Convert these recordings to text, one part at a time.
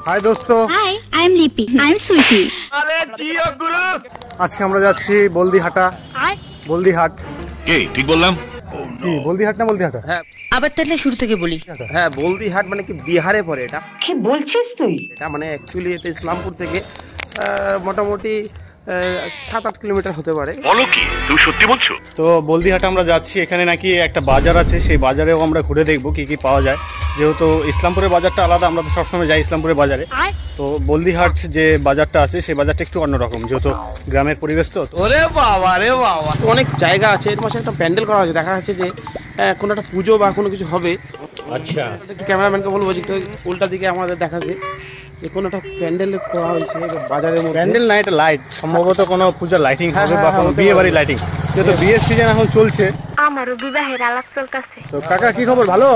High দোস্ত। Hi, I am Lipi. I am Sweety. আরে জিও গুরু। আজকে আমরা যাচ্ছি বলদিহাটা। বলদিহাট। কে ঠিক বললাম? কি বলদিহাট না বলদিহাটা? হ্যাঁ, আবার তাহলে শুরু থেকে বলি। হ্যাঁ বলদিহাট মানে কি বিহারে পড়ে এটা। কি বলছিস তুই? এটা মানে অ্যাকচুয়ালি এটা ইসলামপুর থেকে মোটামুটি 7-8 কিলোমিটার হতে পারে। বলো কি, তুমি সত্যি বলছো? তো বলদিহাটে আমরা যাচ্ছি, এখানে নাকি একটা বাজার আছে, সেই বাজারেও আমরা ঘুরে দেখবো কি কি পাওয়া যায়। যেহেতু ইসলামপুরের বাজারটা আলাদা, আমরা তো সবসময় যাই ইসলামপুরের বাজারে। তো বলদিহাট যে বাজারটা আছে সেই বাজারটা একটু অন্যরকম, যেহেতু গ্রামের পরিবেশ। তো ওরে বাবা রে বাবা, অনেক জায়গা আছে। এর পাশে একটা প্যান্ডেল করা হয়েছে, দেখা যাচ্ছে যে কোনো একটা পুজো বা কোনো কিছু হবে। আচ্ছা, ক্যামেরাম্যানকে বলবো যে উল্টা দিকে আমাদের দেখাচ্ছে যে কোনো একটা প্যান্ডেল করা হয়েছে বাজারের মধ্যে। প্যান্ডেল না, এটা লাইট, সম্ভবত কোনো পূজার লাইটিং হবে বা কোনো বিয়ে বাড়ির লাইটিং, যেহেতু বিয়ের সিজন এখন চলছে। আমারও বিবাহের আলাপ চলতেছে। তো কাকা কি খবর? ভালো?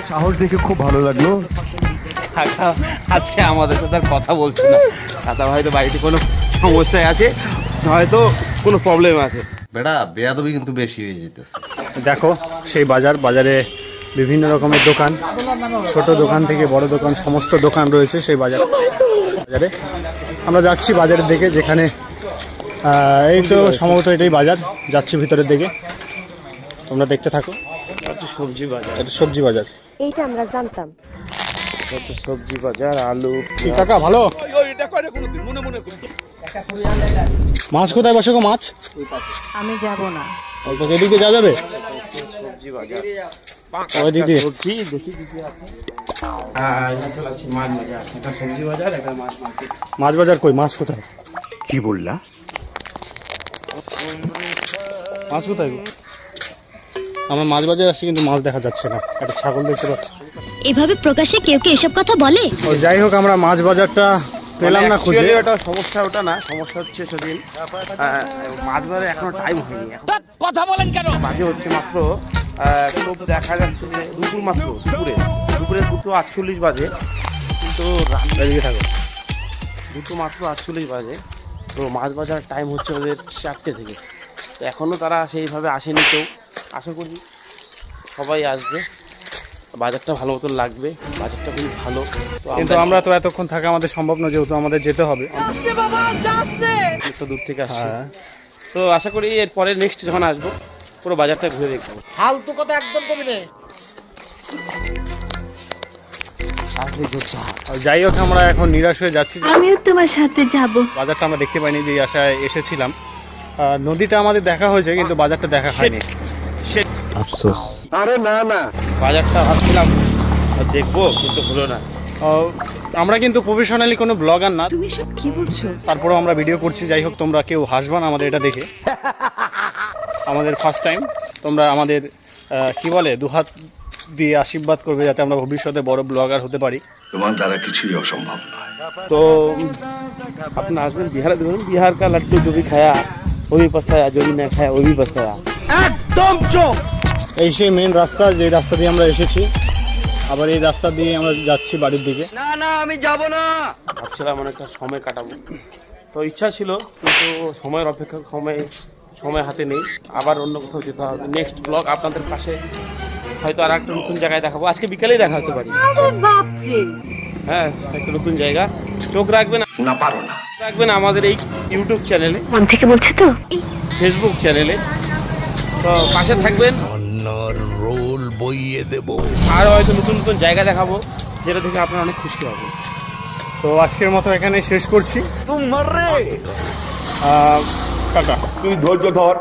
সাহস দেখে খুব ভালো লাগলো। আজকে আমাদের সাথে আর কথা বলছে না, কাকা হয়তো বাড়িতে কোনো সমস্যায় আছে, হয়তো কোনো প্রবলেম আছে। বেটা বেয়াদবি কিন্তু বেশি হয়ে যেতেছে। দেখো সেই বাজারে বিভিন্ন রকমের দোকান, ছোট দোকান থেকে বড় দোকান, সমস্ত দোকান রয়েছে সেই বাজারে। আমরা যাচ্ছি বাজারের দিকে, যেখানে এই তো সম্ভবত এটাই বাজার। যাচ্ছি ভিতরের দিকে, তোমরা দেখতে থাকো। সবজি বাজার, এটা সবজি বাজার। এইটা আমরা জানতাম। সবজি বাজার, আলু। কি কাকা ভালো? মাছ কোথায় বসে গো? মাছ আমি যাব না। এদিকে যা যাবে সবজি বাজার, ওইদিকে। সবজি দেখি দিকে আছে। চলে আসছি মাছ বাজার। একটা সবজি বাজার, একটা মাছ মার্কেট। মাছ বাজার কই? মাছ কোথায়? কি বললা? মাছ কোথায় গো? আমার মাছ বাজার আসছে কিন্তু মাছ দেখা যাচ্ছে না। একটা ছাগল দেখতে পাচ্ছি। এভাবে প্রকাশ্যে কেউ কি এসব কথা বলে? ও যাই হোক, আমরা মাছ বাজারটা পেলাম না খুঁজে। ওটা সমস্যা, ওটা না সমস্যা হচ্ছে সেদিন মাছ বাজারে এখনো টাইম হয়নি। কথা বলেন কেন? মাঝে হচ্ছে মাত্র খুব দেখা যাচ্ছে যে দুপুর, মাত্র দুপুরে 2:48 বাজে, কিন্তু এদিকে থাকো। দুটো মাত্র 48 বাজে। তো মাছ বাজার টাইম হচ্ছে ওদের 4টে থেকে। তো এখনও তারা সেইভাবে আসেনি কেউ। আশা করি সবাই আসবে, বাজারটা ভালো মতন লাগবে, বাজারটা খুবই ভালো। কিন্তু আমরা তো এতক্ষণ থাকা আমাদের সম্ভব না, যেহেতু আমাদের যেতে হবে। তো দূর থেকে আসছে। তো আশা করি এরপরে নেক্সট যখন আসবো পুরো বাজারটা ঘুরে দেখবো। ফালতু কথা একদম কবি না। যাই হোক, আমরা এখন নিরাশ হয়ে যাচ্ছি। আমিও তোমার সাথে যাব। বাজারটা আমরা দেখতে পাইনি, যে আশায় এসেছিলাম। নদীটা আমাদের দেখা হয়েছে, কিন্তু বাজারটা দেখা হয়নি। আফসোস। আরে না না, বাজারটা ভাবছিলাম দেখবো, কিন্তু হলো না। আমরা কিন্তু প্রফেশনালি কোনো ব্লগার না, তুমি সব কি বলছো? তারপরেও আমরা ভিডিও করছি। যাই হোক, তোমরা কেউ হাসবা না আমাদের এটা দেখে। আমাদের ফার্স্ট টাইম। তোমরা আমাদের কি বলে, দুহাত দিয়ে আশীর্বাদ করবে, যাতে আমরা ভবিষ্যতে বড় ব্লগার হতে পারি। তোমার দ্বারা কিছুই অসম্ভব নয়। তো আপনি আসবেন বিহারে, দেখবেন বিহার কা লাড্ডু जो भी খায়া वो भी पछताया, जो भी না খায়া वो भी पछताया। একদম চোখ। এই সেই মেন রাস্তা, যে রাস্তা দিয়ে আমরা এসেছি। আবার এই রাস্তা দিয়ে আমরা যাচ্ছি বাড়ির দিকে। না না, আমি যাব না। ভাবছিলাম অনেকটা সময় কাটাবো, তো ইচ্ছা ছিল, কিন্তু সময়ের অপেক্ষা সময় হাতে নেই। আবার অন্য কোথাও যেতে হবে। নেক্সট ব্লগ আপনাদের পাশে হয়তো আর একটা নতুন জায়গায় দেখাবো। আজকে বিকালেই দেখা হতে পারি। হ্যাঁ, একটা নতুন জায়গা। চোখ রাখবেন আমাদের এই ইউটিউব চ্যানেলে, মন থেকে বলছে তো, ফেসবুক চ্যানেলে। তো পাশে থাকবেন, রোল বইয়ে দেব। আর হয়তো নতুন নতুন জায়গা দেখাবো, যেটা থেকে আপনারা অনেক খুশি হবেন। তো আজকের মতো এখানে শেষ করছি। টাটা। তুই ধৈর্য ধর।